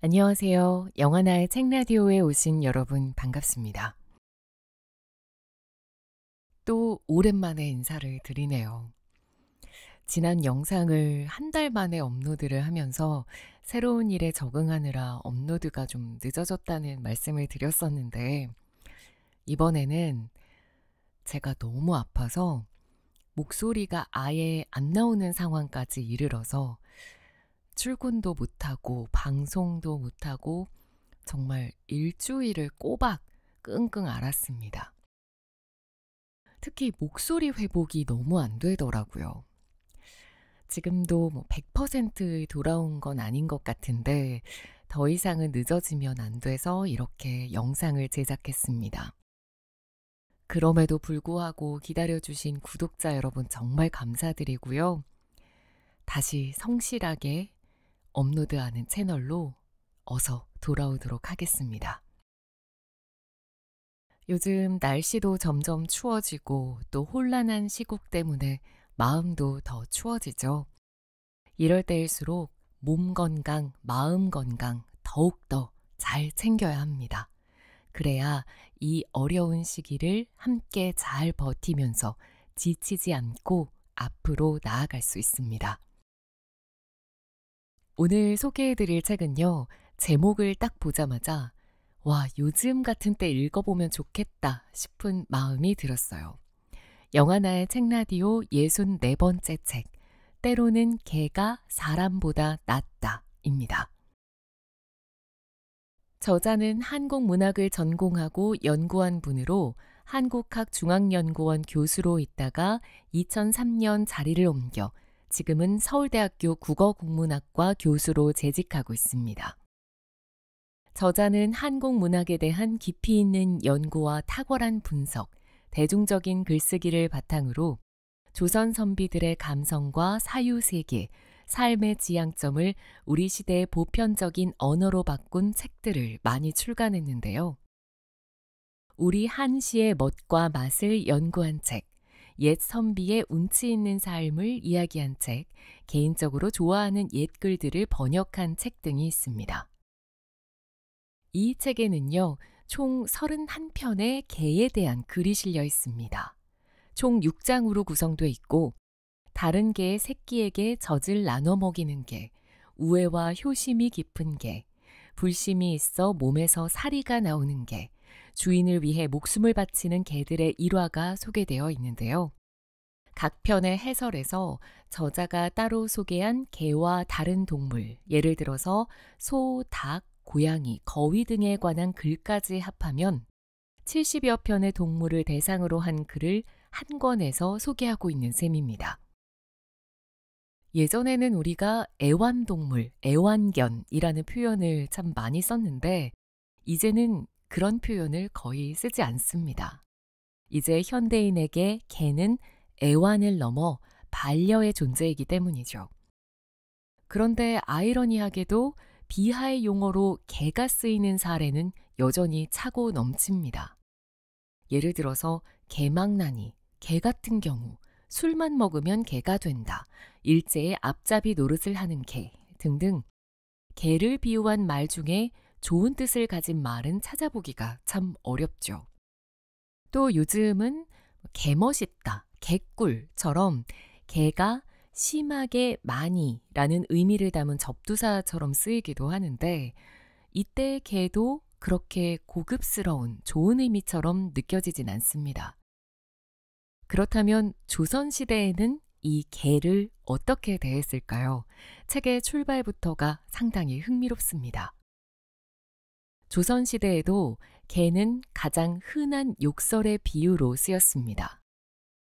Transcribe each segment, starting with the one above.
안녕하세요. 영화나의 책라디오에 오신 여러분 반갑습니다. 또 오랜만에 인사를 드리네요. 지난 영상을 한 달 만에 업로드를 하면서 새로운 일에 적응하느라 업로드가 좀 늦어졌다는 말씀을 드렸었는데 이번에는 제가 너무 아파서 목소리가 아예 안 나오는 상황까지 이르러서 출근도 못하고 방송도 못하고 정말 일주일을 꼬박 끙끙 앓았습니다. 특히 목소리 회복이 너무 안 되더라고요. 지금도 100% 돌아온 건 아닌 것 같은데 더 이상은 늦어지면 안 돼서 이렇게 영상을 제작했습니다. 그럼에도 불구하고 기다려주신 구독자 여러분 정말 감사드리고요. 다시 성실하게 업로드하는 채널로 어서 돌아오도록 하겠습니다. 요즘 날씨도 점점 추워지고 또 혼란한 시국 때문에 마음도 더 추워지죠. 이럴 때일수록 몸 건강, 마음 건강 더욱더 잘 챙겨야 합니다. 그래야 이 어려운 시기를 함께 잘 버티면서 지치지 않고 앞으로 나아갈 수 있습니다. 오늘 소개해드릴 책은요, 제목을 딱 보자마자 와, 요즘 같은 때 읽어보면 좋겠다 싶은 마음이 들었어요. 영화나의 책라디오 64번째 책, 때로는 개가 사람보다 낫다 입니다. 저자는 한국문학을 전공하고 연구한 분으로 한국학중앙연구원 교수로 있다가 2003년 자리를 옮겨 지금은 서울대학교 국어국문학과 교수로 재직하고 있습니다. 저자는 한국 문학에 대한 깊이 있는 연구와 탁월한 분석, 대중적인 글쓰기를 바탕으로 조선 선비들의 감성과 사유세계, 삶의 지향점을 우리 시대의 보편적인 언어로 바꾼 책들을 많이 출간했는데요. 우리 한시의 멋과 맛을 연구한 책, 옛 선비의 운치 있는 삶을 이야기한 책, 개인적으로 좋아하는 옛글들을 번역한 책 등이 있습니다. 이 책에는요, 총 31편의 개에 대한 글이 실려 있습니다. 총 6장으로 구성되어 있고 다른 개의 새끼에게 젖을 나눠 먹이는 개, 우애와 효심이 깊은 개, 불심이 있어 몸에서 사리가 나오는 개, 주인을 위해 목숨을 바치는 개들의 일화가 소개되어 있는데요. 각 편의 해설에서 저자가 따로 소개한 개와 다른 동물, 예를 들어서 소, 닭, 고양이, 거위 등에 관한 글까지 합하면 70여 편의 동물을 대상으로 한 글을 한 권에서 소개하고 있는 셈입니다. 예전에는 우리가 애완동물, 애완견이라는 표현을 참 많이 썼는데 이제는 그런 표현을 거의 쓰지 않습니다. 이제 현대인에게 개는 애완을 넘어 반려의 존재이기 때문이죠. 그런데 아이러니하게도 비하의 용어로 개가 쓰이는 사례는 여전히 차고 넘칩니다. 예를 들어서 개망나니, 개 같은 경우, 술만 먹으면 개가 된다, 일제의 앞잡이 노릇을 하는 개 등등 개를 비유한 말 중에 좋은 뜻을 가진 말은 찾아보기가 참 어렵죠. 또 요즘은 개멋있다, 개꿀처럼 개가 심하게 많이라는 의미를 담은 접두사처럼 쓰이기도 하는데 이때의 개도 그렇게 고급스러운 좋은 의미처럼 느껴지진 않습니다. 그렇다면 조선시대에는 이 개를 어떻게 대했을까요? 책의 출발부터가 상당히 흥미롭습니다. 조선시대에도 개는 가장 흔한 욕설의 비유로 쓰였습니다.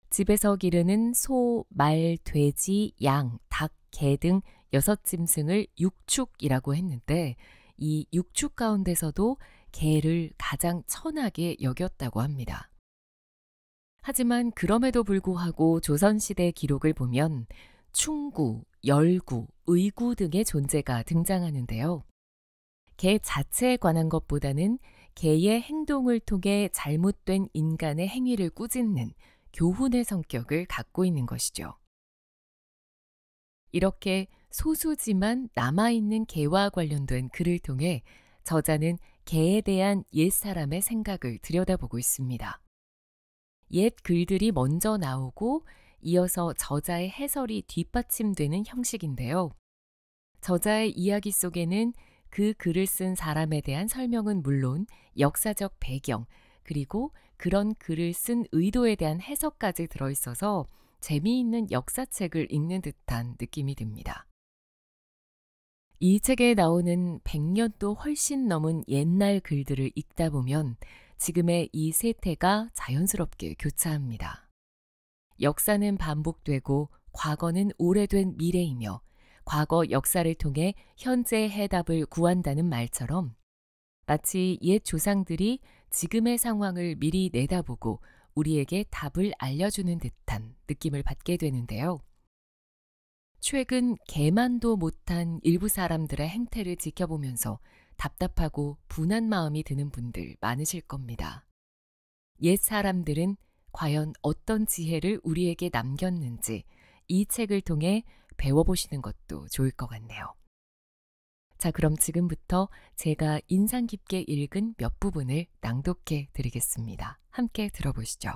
집에서 기르는 소, 말, 돼지, 양, 닭, 개 등 6짐승을 육축이라고 했는데 이 육축 가운데서도 개를 가장 천하게 여겼다고 합니다. 하지만 그럼에도 불구하고 조선시대 기록을 보면 충구, 열구, 의구 등의 존재가 등장하는데요. 개 자체에 관한 것보다는 개의 행동을 통해 잘못된 인간의 행위를 꾸짖는 교훈의 성격을 갖고 있는 것이죠. 이렇게 소수지만 남아있는 개와 관련된 글을 통해 저자는 개에 대한 옛사람의 생각을 들여다보고 있습니다. 옛 글들이 먼저 나오고 이어서 저자의 해설이 뒷받침되는 형식인데요. 저자의 이야기 속에는 그 글을 쓴 사람에 대한 설명은 물론 역사적 배경, 그리고 그런 글을 쓴 의도에 대한 해석까지 들어있어서 재미있는 역사책을 읽는 듯한 느낌이 듭니다. 이 책에 나오는 100년도 훨씬 넘은 옛날 글들을 읽다 보면 지금의 이 세태가 자연스럽게 교차합니다. 역사는 반복되고 과거는 오래된 미래이며 과거 역사를 통해 현재의 해답을 구한다는 말처럼 마치 옛 조상들이 지금의 상황을 미리 내다보고 우리에게 답을 알려주는 듯한 느낌을 받게 되는데요. 최근 개만도 못한 일부 사람들의 행태를 지켜보면서 답답하고 분한 마음이 드는 분들 많으실 겁니다. 옛 사람들은 과연 어떤 지혜를 우리에게 남겼는지 이 책을 통해 배워보시는 것도 좋을 것 같네요. 자, 그럼 지금부터 제가 인상 깊게 읽은 몇 부분을 낭독해 드리겠습니다. 함께 들어보시죠.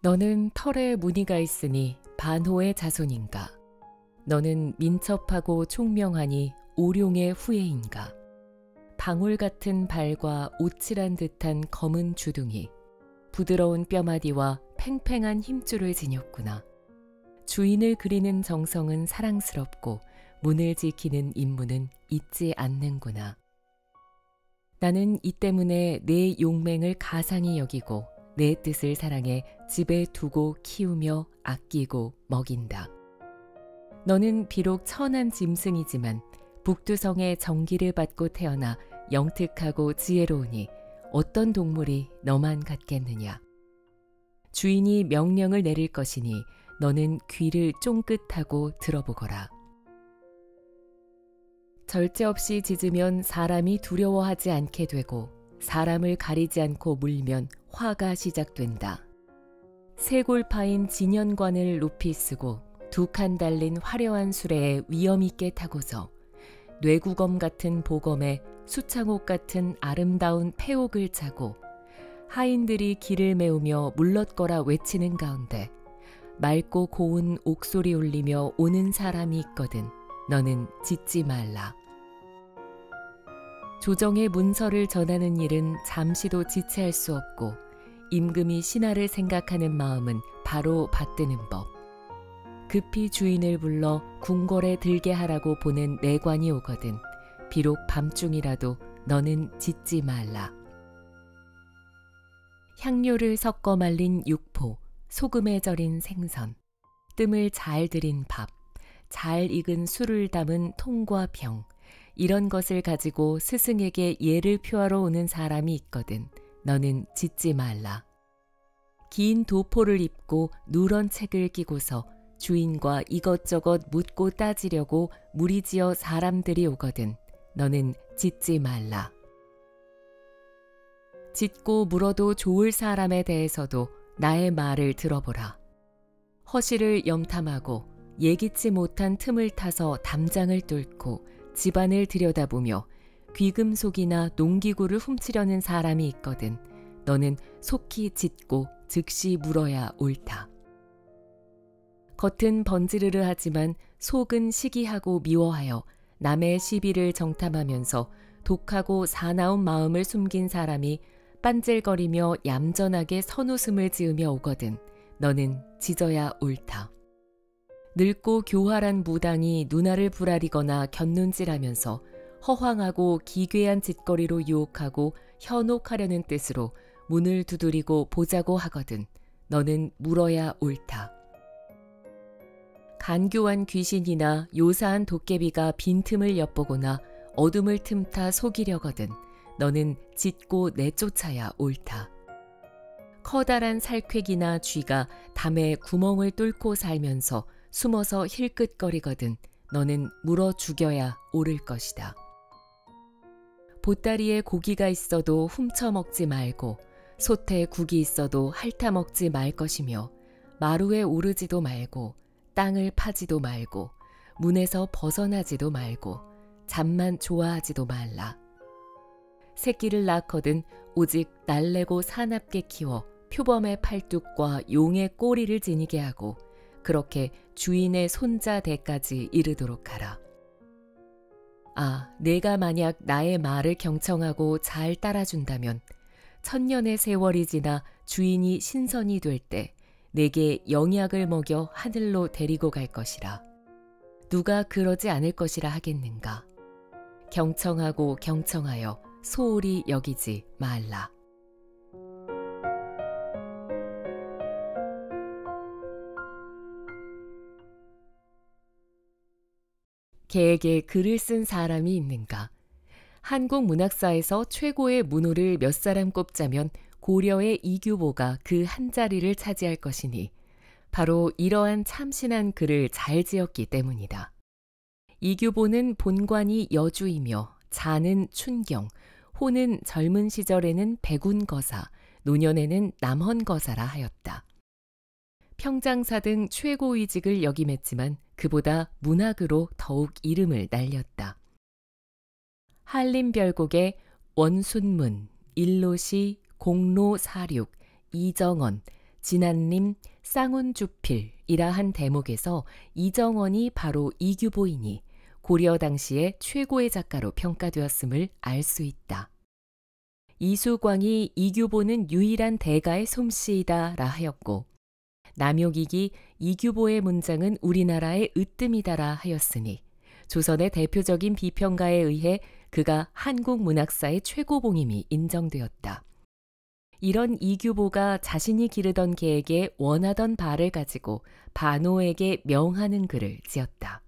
너는 털에 무늬가 있으니 반호의 자손인가? 너는 민첩하고 총명하니 오룡의 후예인가? 방울 같은 발과 오칠한 듯한 검은 주둥이, 부드러운 뼈마디와 팽팽한 힘줄을 지녔구나. 주인을 그리는 정성은 사랑스럽고 문을 지키는 임무는 잊지 않는구나. 나는 이 때문에 내 용맹을 가상히 여기고 내 뜻을 사랑해 집에 두고 키우며 아끼고 먹인다. 너는 비록 천한 짐승이지만 북두성의 정기를 받고 태어나 영특하고 지혜로우니 어떤 동물이 너만 같겠느냐. 주인이 명령을 내릴 것이니 너는 귀를 쫑긋하고 들어보거라. 절제 없이 짖으면 사람이 두려워하지 않게 되고 사람을 가리지 않고 물면 화가 시작된다. 쇄골파인 진연관을 높이 쓰고 두 칸 달린 화려한 수레에 위엄 있게 타고서 뇌구검 같은 보검에 수창옥 같은 아름다운 폐옥을 차고 하인들이 길을 메우며 물렀거라 외치는 가운데 맑고 고운 옥소리 울리며 오는 사람이 있거든 너는 짖지 말라. 조정의 문서를 전하는 일은 잠시도 지체할 수 없고 임금이 신하를 생각하는 마음은 바로 받드는 법. 급히 주인을 불러 궁궐에 들게 하라고 보낸 내관이 오거든 비록 밤중이라도 너는 짖지 말라. 향료를 섞어 말린 육포, 소금에 절인 생선, 뜸을 잘 들인 밥, 잘 익은 술을 담은 통과 병, 이런 것을 가지고 스승에게 예를 표하러 오는 사람이 있거든 너는 짖지 말라. 긴 도포를 입고 누런 책을 끼고서 주인과 이것저것 묻고 따지려고 무리지어 사람들이 오거든 너는 짖지 말라. 짖고 물어도 좋을 사람에 대해서도 나의 말을 들어보라. 허실을 염탐하고 예기치 못한 틈을 타서 담장을 뚫고 집안을 들여다보며 귀금속이나 농기구를 훔치려는 사람이 있거든 너는 속히 짖고 즉시 물어야 옳다. 겉은 번지르르 하지만 속은 시기하고 미워하여 남의 시비를 정탐하면서 독하고 사나운 마음을 숨긴 사람이 빤질거리며 얌전하게 선웃음을 지으며 오거든 너는 짖어야 옳다. 늙고 교활한 무당이 누나를 부라리거나 곁눈질하면서 허황하고 기괴한 짓거리로 유혹하고 현혹하려는 뜻으로 문을 두드리고 보자고 하거든 너는 물어야 옳다. 간교한 귀신이나 요사한 도깨비가 빈틈을 엿보거나 어둠을 틈타 속이려거든 너는 짖고 내쫓아야 옳다. 커다란 살쾡이나 쥐가 담에 구멍을 뚫고 살면서 숨어서 힐끗거리거든 너는 물어 죽여야 옳을 것이다. 보따리에 고기가 있어도 훔쳐 먹지 말고 솥에 국이 있어도 핥아 먹지 말 것이며 마루에 오르지도 말고 땅을 파지도 말고 문에서 벗어나지도 말고 잠만 좋아하지도 말라. 새끼를 낳거든 오직 날래고 사납게 키워 표범의 팔뚝과 용의 꼬리를 지니게 하고 그렇게 주인의 손자 대까지 이르도록 하라. 아, 내가 만약 나의 말을 경청하고 잘 따라준다면 천년의 세월이 지나 주인이 신선이 될 때 내게 영약을 먹여 하늘로 데리고 갈 것이라. 누가 그러지 않을 것이라 하겠는가. 경청하고 경청하여 소홀히 여기지 말라. 개에게 글을 쓴 사람이 있는가? 한국 문학사에서 최고의 문호를 몇 사람 꼽자면 고려의 이규보가 그 한 자리를 차지할 것이니 바로 이러한 참신한 글을 잘 지었기 때문이다. 이규보는 본관이 여주이며 자는 춘경, 호는 젊은 시절에는 백운거사, 노년에는 남헌거사라 하였다. 평장사 등 최고위직을 역임했지만 그보다 문학으로 더욱 이름을 날렸다. 한림별곡의 원순문, 일로시, 공로사륙, 이정원, 진한림, 쌍운주필이라 한 대목에서 이정원이 바로 이규보이니 고려 당시의 최고의 작가로 평가되었음을 알 수 있다. 이수광이 이규보는 유일한 대가의 솜씨이다라 하였고 남욕익이 이규보의 문장은 우리나라의 으뜸이다라 하였으니 조선의 대표적인 비평가에 의해 그가 한국 문학사의 최고봉임이 인정되었다. 이런 이규보가 자신이 기르던 개에게 원하던 바를 가지고 반호에게 명하는 글을 지었다.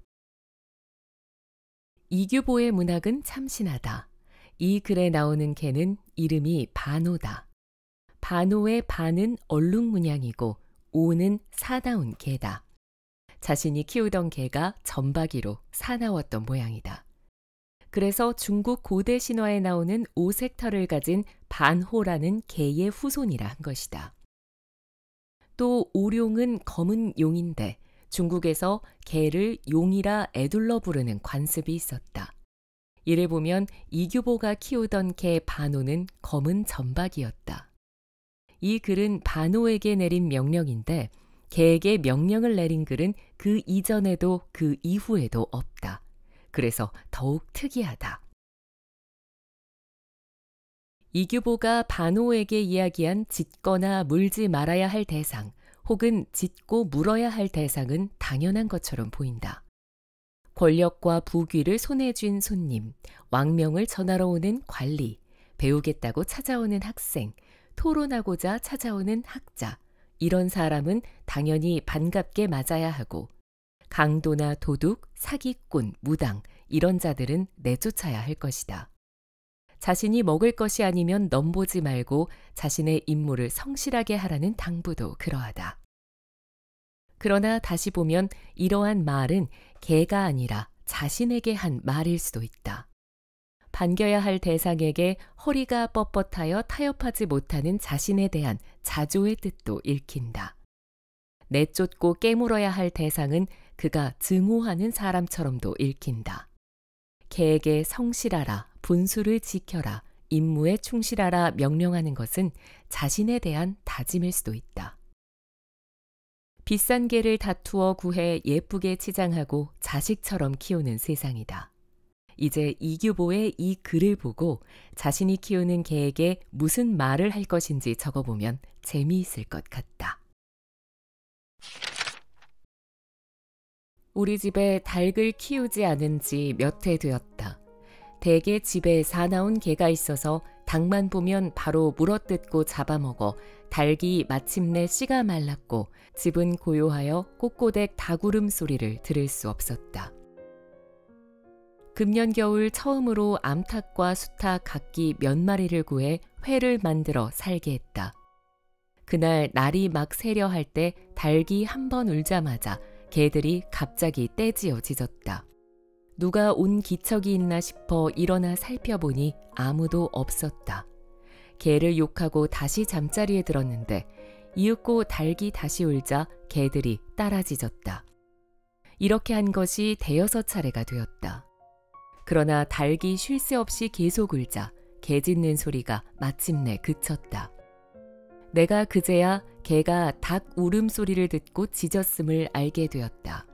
이규보의 문학은 참신하다. 이 글에 나오는 개는 이름이 반호다. 반호의 반은 얼룩문양이고 오는 사나운 개다. 자신이 키우던 개가 점박이로 사나웠던 모양이다. 그래서 중국 고대 신화에 나오는 오색 털을 가진 반호라는 개의 후손이라 한 것이다. 또 오룡은 검은 용인데 중국에서 개를 용이라 애둘러 부르는 관습이 있었다. 이를 보면 이규보가 키우던 개 반호는 검은 점박이였다. 이 글은 반호에게 내린 명령인데 개에게 명령을 내린 글은 그 이전에도 그 이후에도 없다. 그래서 더욱 특이하다. 이규보가 반호에게 이야기한 짖거나 물지 말아야 할 대상 혹은 짖고 물어야 할 대상은 당연한 것처럼 보인다. 권력과 부귀를 손에 쥔 손님, 왕명을 전하러 오는 관리, 배우겠다고 찾아오는 학생, 토론하고자 찾아오는 학자, 이런 사람은 당연히 반갑게 맞아야 하고 강도나 도둑, 사기꾼, 무당 이런 자들은 내쫓아야 할 것이다. 자신이 먹을 것이 아니면 넘보지 말고 자신의 임무를 성실하게 하라는 당부도 그러하다. 그러나 다시 보면 이러한 말은 개가 아니라 자신에게 한 말일 수도 있다. 반겨야 할 대상에게 허리가 뻣뻣하여 타협하지 못하는 자신에 대한 자조의 뜻도 읽힌다. 내쫓고 깨물어야 할 대상은 그가 증오하는 사람처럼도 읽힌다. 개에게 성실하라, 분수를 지켜라, 임무에 충실하라 명령하는 것은 자신에 대한 다짐일 수도 있다. 비싼 개를 다투어 구해 예쁘게 치장하고 자식처럼 키우는 세상이다. 이제 이규보의 이 글을 보고 자신이 키우는 개에게 무슨 말을 할 것인지 적어보면 재미있을 것 같다. 우리 집에 닭을 키우지 않은 지 몇 해 되었다. 대개 집에 사나운 개가 있어서 닭만 보면 바로 물어뜯고 잡아먹어 닭이 마침내 씨가 말랐고 집은 고요하여 꼬꼬댁 닭 울음소리를 들을 수 없었다. 금년 겨울 처음으로 암탉과 수탉 각기 몇 마리를 구해 회를 만들어 살게 했다. 그날 날이 막 새려 할 때 닭이 한 번 울자마자 개들이 갑자기 떼지어 짖었다. 누가 온 기척이 있나 싶어 일어나 살펴보니 아무도 없었다. 개를 욕하고 다시 잠자리에 들었는데 이윽고 닭이 다시 울자 개들이 따라 짖었다. 이렇게 한 것이 대여섯 차례가 되었다. 그러나 닭이 쉴 새 없이 계속 울자 개 짖는 소리가 마침내 그쳤다. 내가 그제야 개가 닭 울음소리를 듣고 짖었음을 알게 되었다.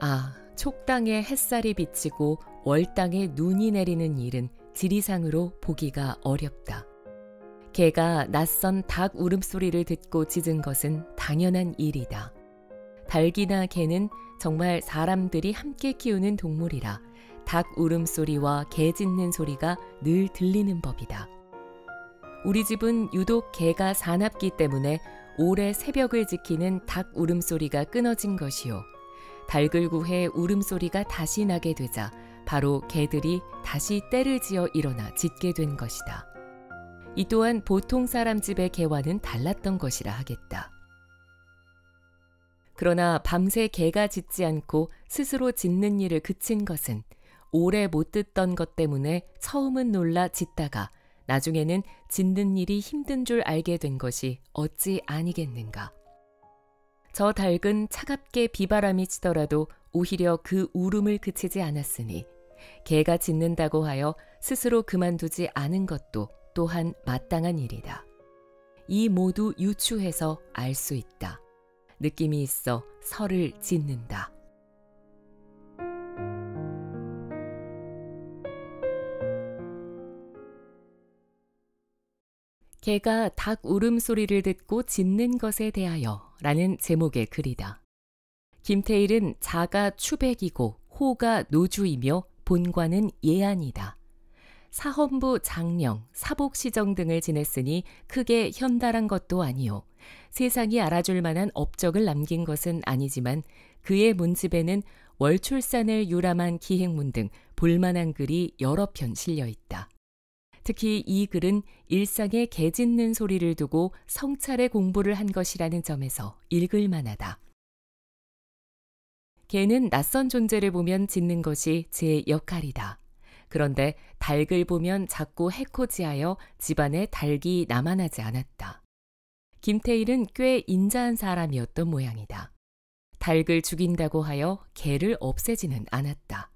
아, 촉당에 햇살이 비치고 월당에 눈이 내리는 일은 지리상으로 보기가 어렵다. 개가 낯선 닭 울음소리를 듣고 짖은 것은 당연한 일이다. 닭이나 개는 정말 사람들이 함께 키우는 동물이라 닭 울음소리와 개 짖는 소리가 늘 들리는 법이다. 우리 집은 유독 개가 사납기 때문에 오래 새벽을 지키는 닭 울음소리가 끊어진 것이요. 닭을 구해 울음소리가 다시 나게 되자 바로 개들이 다시 떼를 지어 일어나 짖게 된 것이다. 이 또한 보통 사람 집의 개와는 달랐던 것이라 하겠다. 그러나 밤새 개가 짖지 않고 스스로 짖는 일을 그친 것은 오래 못 듣던 것 때문에 처음은 놀라 짖다가 나중에는 짖는 일이 힘든 줄 알게 된 것이 어찌 아니겠는가. 저 닭은 차갑게 비바람이 치더라도 오히려 그 울음을 그치지 않았으니 개가 짖는다고 하여 스스로 그만두지 않은 것도 또한 마땅한 일이다. 이 모두 유추해서 알 수 있다. 느낌이 있어 설을 짓는다. 개가 닭 울음소리를 듣고 짖는 것에 대하여 라는 제목의 글이다. 김태일은 자가 추백이고 호가 노주이며 본관은 예안이다. 사헌부 장령, 사복시정 등을 지냈으니 크게 현달한 것도 아니요. 세상이 알아줄 만한 업적을 남긴 것은 아니지만 그의 문집에는 월출산을 유람한 기행문 등 볼만한 글이 여러 편 실려 있다. 특히 이 글은 일상의 개 짖는 소리를 두고 성찰의 공부를 한 것이라는 점에서 읽을 만하다. 개는 낯선 존재를 보면 짖는 것이 제 역할이다. 그런데 닭을 보면 자꾸 해코지하여 집안에 닭이 남아나지 않았다. 김태일은 꽤 인자한 사람이었던 모양이다. 닭을 죽인다고 하여 개를 없애지는 않았다.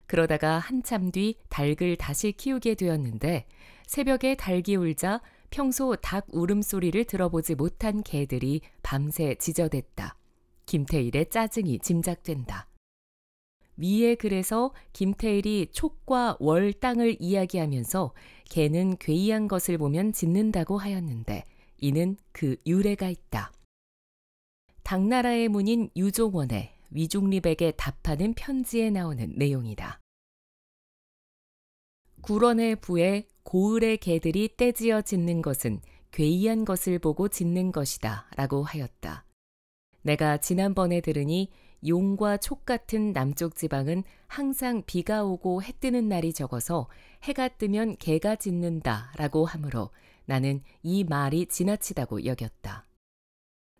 그러다가 한참 뒤 닭을 다시 키우게 되었는데 새벽에 닭이 울자 평소 닭 울음소리를 들어보지 못한 개들이 밤새 짖어댔다. 김태일의 짜증이 짐작된다. 위의 글에서 김태일이 촉과 월 땅을 이야기하면서 개는 괴이한 것을 보면 짖는다고 하였는데 이는 그 유래가 있다. 당나라의 문인 유종원의 위중립에게 답하는 편지에 나오는 내용이다. 구런의 부에 고을의 개들이 떼지어 짖는 것은 괴이한 것을 보고 짖는 것이다 라고 하였다. 내가 지난번에 들으니 용과 촉 같은 남쪽 지방은 항상 비가 오고 해 뜨는 날이 적어서 해가 뜨면 개가 짖는다 라고 하므로 나는 이 말이 지나치다고 여겼다.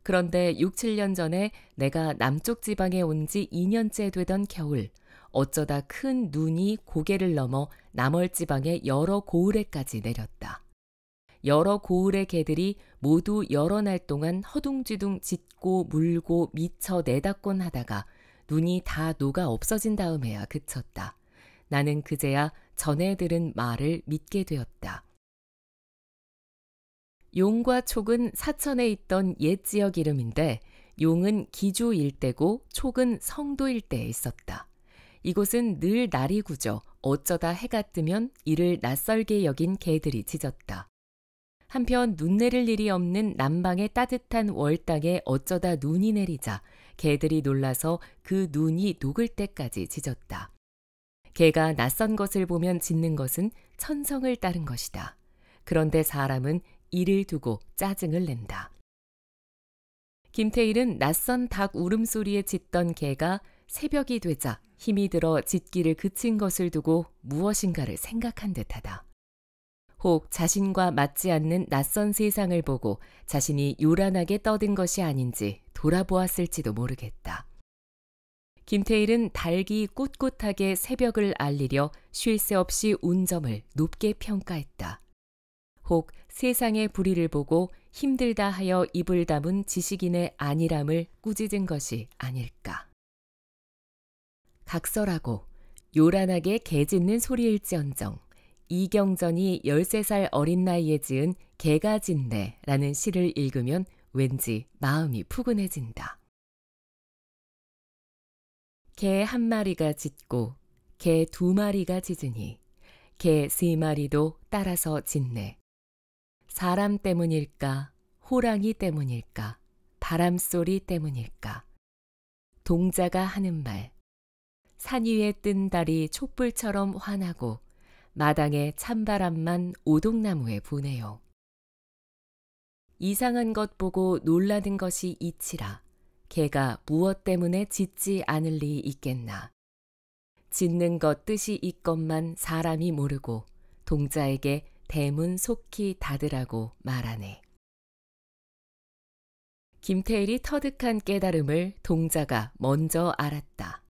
그런데 6, 7년 전에 내가 남쪽 지방에 온 지 2년째 되던 겨울 어쩌다 큰 눈이 고개를 넘어 남월 지방의 여러 고을에까지 내렸다. 여러 고을의 개들이 모두 여러 날 동안 허둥지둥 짖고 물고 미쳐 내닫곤 하다가 눈이 다 녹아 없어진 다음에야 그쳤다. 나는 그제야 전에 들은 말을 믿게 되었다. 용과 촉은 사천에 있던 옛 지역 이름인데 용은 기주 일대고 촉은 성도 일대에 있었다. 이곳은 늘 날이 굳어 어쩌다 해가 뜨면 이를 낯설게 여긴 개들이 짖었다. 한편 눈 내릴 일이 없는 남방의 따뜻한 월땅에 어쩌다 눈이 내리자 개들이 놀라서 그 눈이 녹을 때까지 짖었다. 개가 낯선 것을 보면 짖는 것은 천성을 따른 것이다. 그런데 사람은 이를 두고 짜증을 낸다. 김태일은 낯선 닭 울음소리에 짖던 개가 새벽이 되자 힘이 들어 짖기를 그친 것을 두고 무엇인가를 생각한 듯하다. 혹 자신과 맞지 않는 낯선 세상을 보고 자신이 요란하게 떠든 것이 아닌지 돌아보았을지도 모르겠다. 김태일은 닭이 꿋꿋하게 새벽을 알리려 쉴 새 없이 운 점을 높게 평가했다. 혹 세상의 불의를 보고 힘들다 하여 입을 다문 지식인의 안일함을 꾸짖은 것이 아닐까. 각설하고 요란하게 개 짖는 소리일지언정 이경전이 13살 어린 나이에 지은 개가 짖네라는 시를 읽으면 왠지 마음이 푸근해진다. 개 한 마리가 짖고 개 두 마리가 짖으니 개 세 마리도 따라서 짖네. 사람 때문일까, 호랑이 때문일까, 바람소리 때문일까. 동자가 하는 말, 산 위에 뜬 달이 촛불처럼 환하고 마당에 찬바람만 오동나무에 부네요. 이상한 것 보고 놀라는 것이 이치라. 개가 무엇 때문에 짖지 않을 리 있겠나. 짖는 것 뜻이 있건만 사람이 모르고 동자에게 대문 속히 닫으라고 말하네. 김태일이 터득한 깨달음을 동자가 먼저 알았다.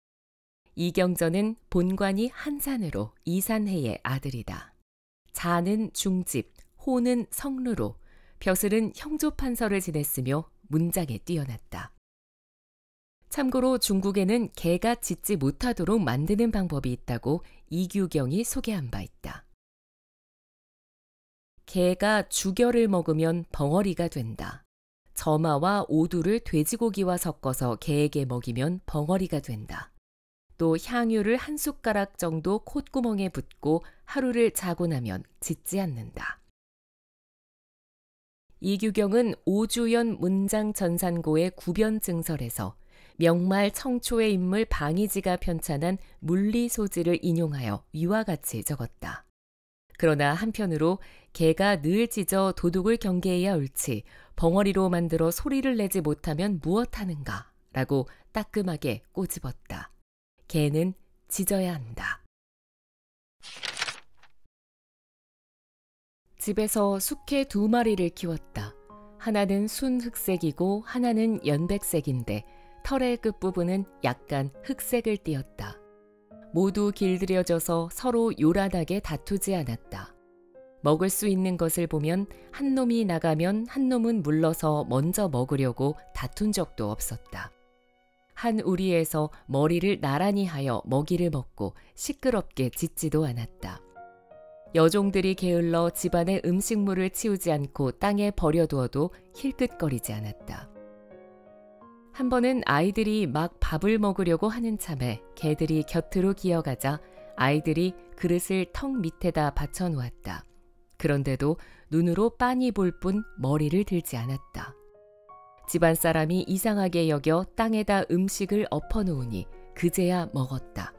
이경전은 본관이 한산으로 이산해의 아들이다. 자는 중집, 호는 성루로 벼슬은 형조판서를 지냈으며 문장에 뛰어났다. 참고로 중국에는 개가 짖지 못하도록 만드는 방법이 있다고 이규경이 소개한 바 있다. 개가 죽여를 먹으면 벙어리가 된다. 점아와 오두를 돼지고기와 섞어서 개에게 먹이면 벙어리가 된다. 또 향유를 한 숟가락 정도 콧구멍에 붓고 하루를 자고 나면 짖지 않는다. 이규경은 오주연 문장전산고의 구변증설에서 명말 청초의 인물 방이지가 편찬한 물리소지를 인용하여 위와 같이 적었다. 그러나 한편으로 개가 늘 짖어 도둑을 경계해야 옳지 벙어리로 만들어 소리를 내지 못하면 무엇하는가 라고 따끔하게 꼬집었다. 개는 짖어야 한다. 집에서 숙회 2마리를 키웠다. 하나는 순흑색이고 하나는 연백색인데 털의 끝부분은 약간 흑색을 띠었다. 모두 길들여져서 서로 요란하게 다투지 않았다. 먹을 수 있는 것을 보면 한 놈이 나가면 한 놈은 물러서 먼저 먹으려고 다툰 적도 없었다. 한 우리에서 머리를 나란히 하여 먹이를 먹고 시끄럽게 짖지도 않았다. 여종들이 게을러 집안의 음식물을 치우지 않고 땅에 버려두어도 힐끗거리지 않았다. 한 번은 아이들이 막 밥을 먹으려고 하는 참에 개들이 곁으로 기어가자 아이들이 그릇을 턱 밑에다 받쳐놓았다. 그런데도 눈으로 빤히 볼 뿐 머리를 들지 않았다. 집안 사람이 이상하게 여겨 땅에다 음식을 엎어놓으니 그제야 먹었다.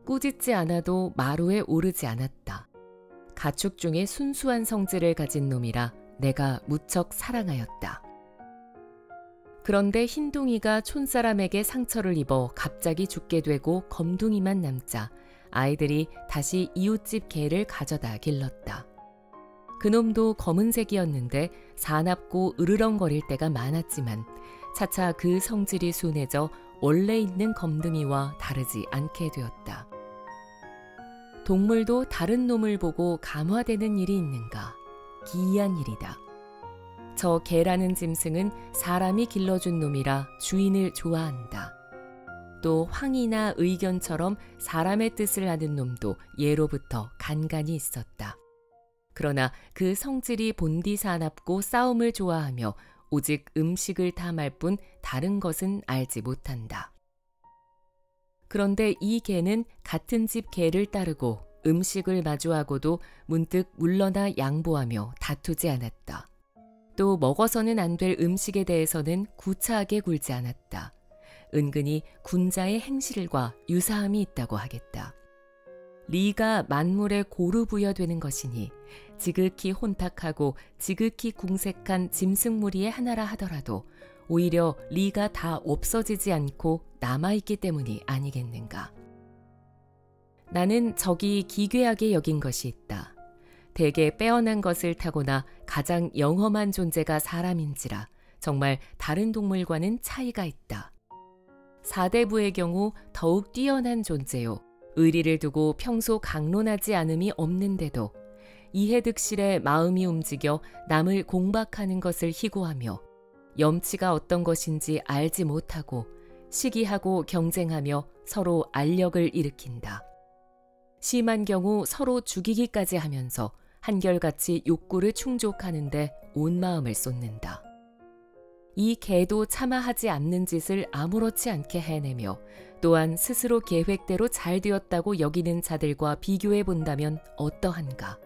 꾸짖지 않아도 마루에 오르지 않았다. 가축 중에 순수한 성질을 가진 놈이라 내가 무척 사랑하였다. 그런데 흰둥이가 촌사람에게 상처를 입어 갑자기 죽게 되고 검둥이만 남자 아이들이 다시 이웃집 개를 가져다 길렀다. 그놈도 검은색이었는데 사납고 으르렁거릴 때가 많았지만 차차 그 성질이 순해져 원래 있는 검둥이와 다르지 않게 되었다. 동물도 다른 놈을 보고 감화되는 일이 있는가? 기이한 일이다. 저 개라는 짐승은 사람이 길러준 놈이라 주인을 좋아한다. 또 황이나 의견처럼 사람의 뜻을 아는 놈도 예로부터 간간이 있었다. 그러나 그 성질이 본디 사납고 싸움을 좋아하며 오직 음식을 탐할 뿐 다른 것은 알지 못한다. 그런데 이 개는 같은 집 개를 따르고 음식을 마주하고도 문득 물러나 양보하며 다투지 않았다. 또 먹어서는 안 될 음식에 대해서는 구차하게 굴지 않았다. 은근히 군자의 행실과 유사함이 있다고 하겠다. 리가 만물에 고루 부여되는 것이니 지극히 혼탁하고 지극히 궁색한 짐승무리의 하나라 하더라도 오히려 리가 다 없어지지 않고 남아있기 때문이 아니겠는가. 나는 적이 기괴하게 여긴 것이 있다. 대개 빼어난 것을 타고나 가장 영험한 존재가 사람인지라 정말 다른 동물과는 차이가 있다. 사대부의 경우 더욱 뛰어난 존재요. 의리를 두고 평소 강론하지 않음이 없는데도 이해득실에 마음이 움직여 남을 공박하는 것을 희고하며 염치가 어떤 것인지 알지 못하고 시기하고 경쟁하며 서로 알력을 일으킨다. 심한 경우 서로 죽이기까지 하면서 한결같이 욕구를 충족하는데 온 마음을 쏟는다. 이 개도 차마하지 않는 짓을 아무렇지 않게 해내며 또한 스스로 계획대로 잘 되었다고 여기는 자들과 비교해 본다면 어떠한가?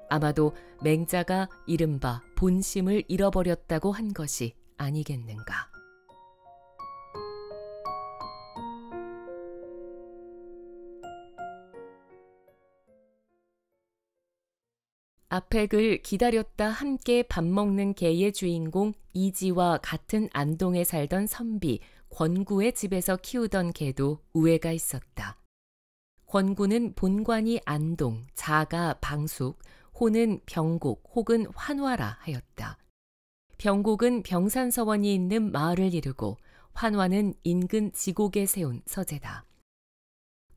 아마도 맹자가 이른바 본심을 잃어버렸다고 한 것이 아니겠는가? 앞의 글 기다렸다 함께 밥 먹는 개의 주인공 이지와 같은 안동에 살던 선비 권구의 집에서 키우던 개도 우애가 있었다. 권구는 본관이 안동, 자가 방숙, 호는 병곡 혹은 환화라 하였다. 병곡은 병산서원이 있는 마을을 이루고 환화는 인근 지곡에 세운 서재다.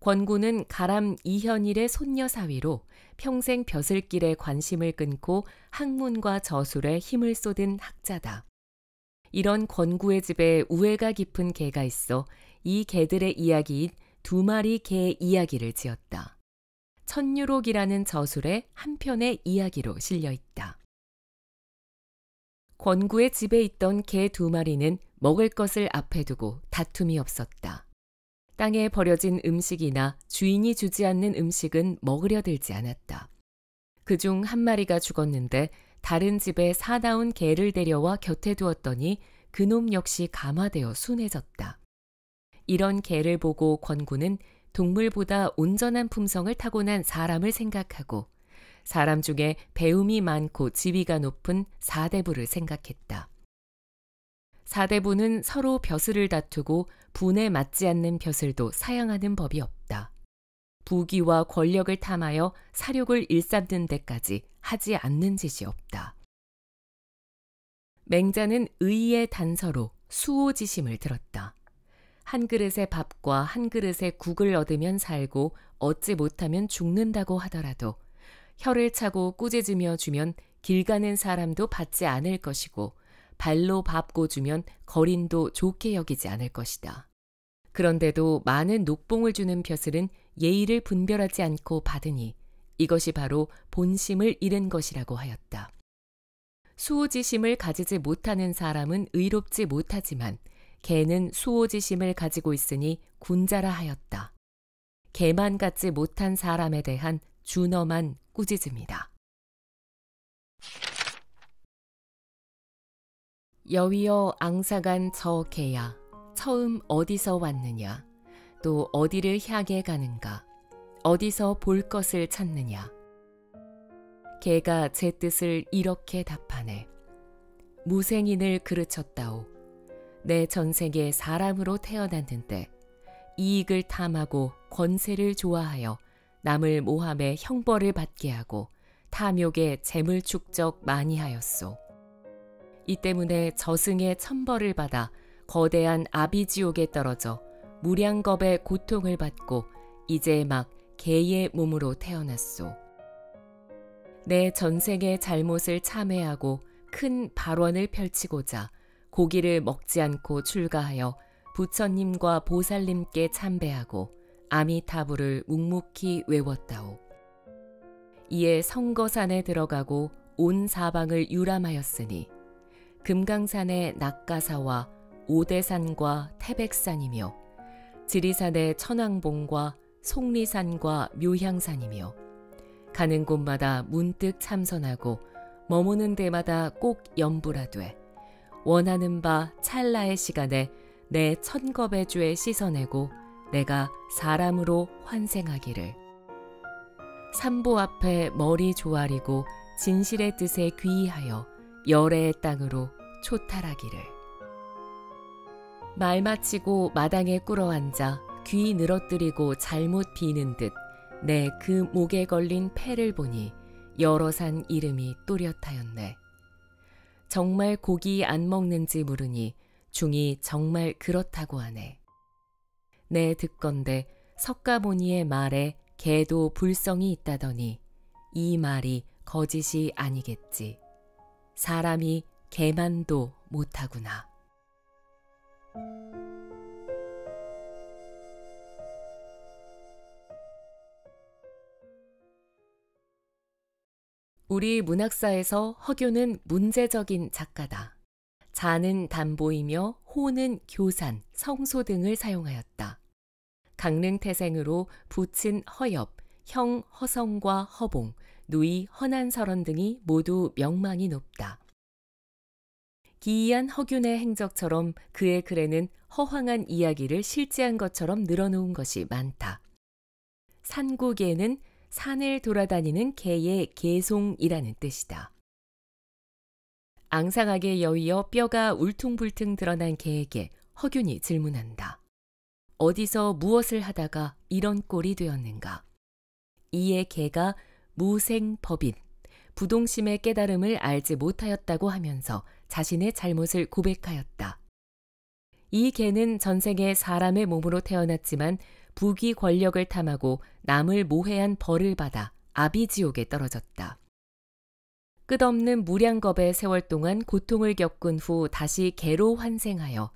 권구는 가람 이현일의 손녀 사위로 평생 벼슬길에 관심을 끊고 학문과 저술에 힘을 쏟은 학자다. 이런 권구의 집에 우애가 깊은 개가 있어 이 개들의 이야기인 두 마리 개 이야기를 지었다. 천유록이라는 저술의 한 편의 이야기로 실려 있다. 권구의 집에 있던 개 두 마리는 먹을 것을 앞에 두고 다툼이 없었다. 땅에 버려진 음식이나 주인이 주지 않는 음식은 먹으려 들지 않았다. 그중 한 마리가 죽었는데 다른 집에 사나운 개를 데려와 곁에 두었더니 그놈 역시 감화되어 순해졌다. 이런 개를 보고 권구는 동물보다 온전한 품성을 타고난 사람을 생각하고 사람 중에 배움이 많고 지위가 높은 사대부를 생각했다. 사대부는 서로 벼슬을 다투고 분에 맞지 않는 벼슬도 사양하는 법이 없다. 부귀와 권력을 탐하여 사욕을 일삼는 데까지 하지 않는 짓이 없다. 맹자는 의의 단서로 수호지심을 들었다. 한 그릇의 밥과 한 그릇의 국을 얻으면 살고 얻지 못하면 죽는다고 하더라도 혀를 차고 꾸짖으며 주면 길 가는 사람도 받지 않을 것이고 발로 밟고 주면 거린도 좋게 여기지 않을 것이다. 그런데도 많은 녹봉을 주는 벼슬은 예의를 분별하지 않고 받으니 이것이 바로 본심을 잃은 것이라고 하였다. 수호지심을 가지지 못하는 사람은 의롭지 못하지만 개는 수호지심을 가지고 있으니 군자라 하였다. 개만 갖지 못한 사람에 대한 준엄한 꾸짖음이다. 여위여 앙사간 저 개야 처음 어디서 왔느냐 또 어디를 향해 가는가 어디서 볼 것을 찾느냐. 개가 제 뜻을 이렇게 답하네. 무생인을 그르쳤다오. 내 전생에 사람으로 태어났는데 이익을 탐하고 권세를 좋아하여 남을 모함에 형벌을 받게 하고 탐욕에 재물 축적 많이 하였소. 이 때문에 저승의 천벌을 받아 거대한 아비지옥에 떨어져 무량겁의 고통을 받고 이제 막 개의 몸으로 태어났소. 내 전생의 잘못을 참회하고 큰 발원을 펼치고자 고기를 먹지 않고 출가하여 부처님과 보살님께 참배하고 아미타불을 묵묵히 외웠다오. 이에 성거산에 들어가고 온 사방을 유람하였으니 금강산의 낙가사와 오대산과 태백산이며 지리산의 천왕봉과 속리산과 묘향산이며 가는 곳마다 문득 참선하고 머무는 데마다 꼭 염불하되 원하는 바 찰나의 시간에 내 천겁의 죄에 씻어내고 내가 사람으로 환생하기를. 삼보 앞에 머리 조아리고 진실의 뜻에 귀의하여 열애의 땅으로 초탈하기를. 말 마치고 마당에 꿇어앉아 귀 늘어뜨리고 잘못 비는 듯 내 그 목에 걸린 패를 보니 여러 산 이름이 또렷하였네. 정말 고기 안 먹는지 물으니 중이 정말 그렇다고 하네. 내 듣건대 석가모니의 말에 개도 불성이 있다더니 이 말이 거짓이 아니겠지. 사람이 개만도 못하구나. 우리 문학사에서 허균은 문제적인 작가다. 자는 담보이며 호는 교산, 성소 등을 사용하였다. 강릉태생으로 부친 허엽, 형 허성과 허봉, 누이 허난설원 등이 모두 명망이 높다. 기이한 허균의 행적처럼 그의 글에는 허황한 이야기를 실제한 것처럼 늘어놓은 것이 많다. 산구개는 산을 돌아다니는 개의 개송이라는 뜻이다. 앙상하게 여위어 뼈가 울퉁불퉁 드러난 개에게 허균이 질문한다. 어디서 무엇을 하다가 이런 꼴이 되었는가? 이에 개가 무생법인, 부동심의 깨달음을 알지 못하였다고 하면서 자신의 잘못을 고백하였다. 이 개는 전생에 사람의 몸으로 태어났지만 부귀 권력을 탐하고 남을 모해한 벌을 받아 아비지옥에 떨어졌다. 끝없는 무량겁의 세월 동안 고통을 겪은 후 다시 개로 환생하여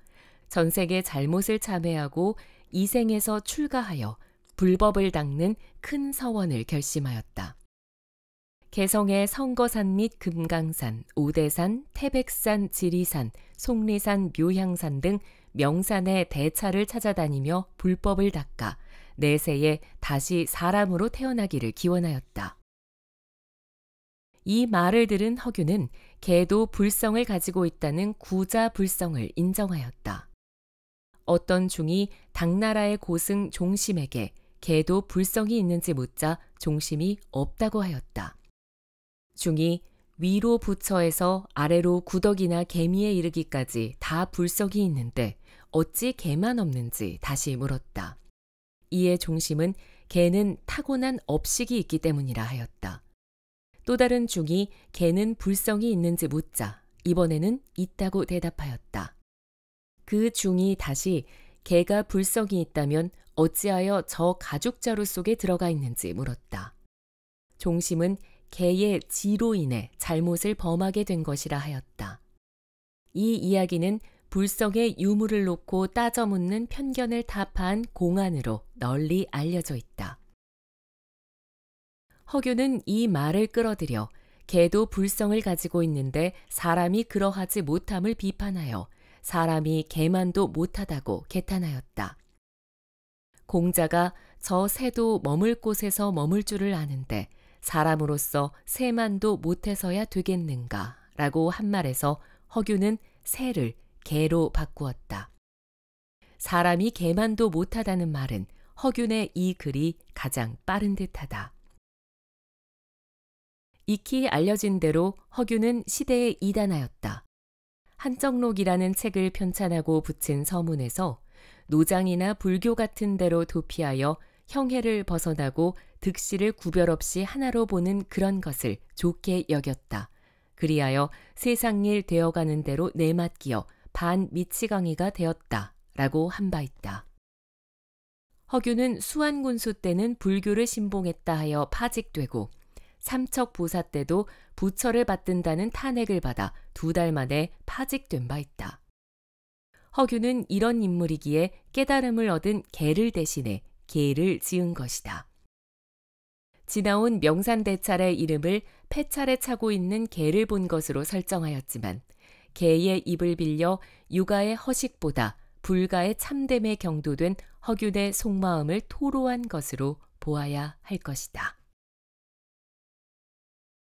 전생의 잘못을 참회하고 이생에서 출가하여 불법을 닦는 큰 서원을 결심하였다. 개성의 성거산 및 금강산, 오대산, 태백산, 지리산, 속리산, 묘향산 등 명산의 대차를 찾아다니며 불법을 닦아 내세에 다시 사람으로 태어나기를 기원하였다. 이 말을 들은 허균은 개도 불성을 가지고 있다는 구자불성을 인정하였다. 어떤 중이 당나라의 고승 종심에게 개도 불성이 있는지 묻자 종심이 없다고 하였다. 중이 위로 부처에서 아래로 구덕이나 개미에 이르기까지 다 불성이 있는데 어찌 개만 없는지 다시 물었다. 이에 종심은 개는 타고난 업식이 있기 때문이라 하였다. 또 다른 중이 개는 불성이 있는지 묻자 이번에는 있다고 대답하였다. 그 중이 다시 개가 불성이 있다면 어찌하여 저 가죽자루 속에 들어가 있는지 물었다. 종심은 개의 지로 인해 잘못을 범하게 된 것이라 하였다. 이 이야기는 불성의 유무를 놓고 따져 묻는 편견을 타파한 공안으로 널리 알려져 있다. 허균은 이 말을 끌어들여 개도 불성을 가지고 있는데 사람이 그러하지 못함을 비판하여 사람이 개만도 못하다고 개탄하였다. 공자가 저 새도 머물 곳에서 머물 줄을 아는데 사람으로서 새만도 못해서야 되겠는가 라고 한 말에서 허균은 새를 개로 바꾸었다. 사람이 개만도 못하다는 말은 허균의 이 글이 가장 빠른 듯하다. 익히 알려진 대로 허균은 시대에 이단하였다. 한정록이라는 책을 편찬하고 붙인 서문에서 노장이나 불교 같은 데로 도피하여 형해를 벗어나고 득실을 구별 없이 하나로 보는 그런 것을 좋게 여겼다. 그리하여 세상일 되어가는 대로 내맡기어 반미치광이가 되었다. 라고 한 바 있다. 허균은 수안군수 때는 불교를 신봉했다 하여 파직되고 삼척보사 때도 부처를 받든다는 탄핵을 받아 2달 만에 파직된 바 있다. 허균은 이런 인물이기에 깨달음을 얻은 개를 대신해 개를 지은 것이다. 지나온 명산대찰의 이름을 폐찰에 차고 있는 개를 본 것으로 설정하였지만 개의 입을 빌려 육아의 허식보다 불가의 참됨에 경도된 허균의 속마음을 토로한 것으로 보아야 할 것이다.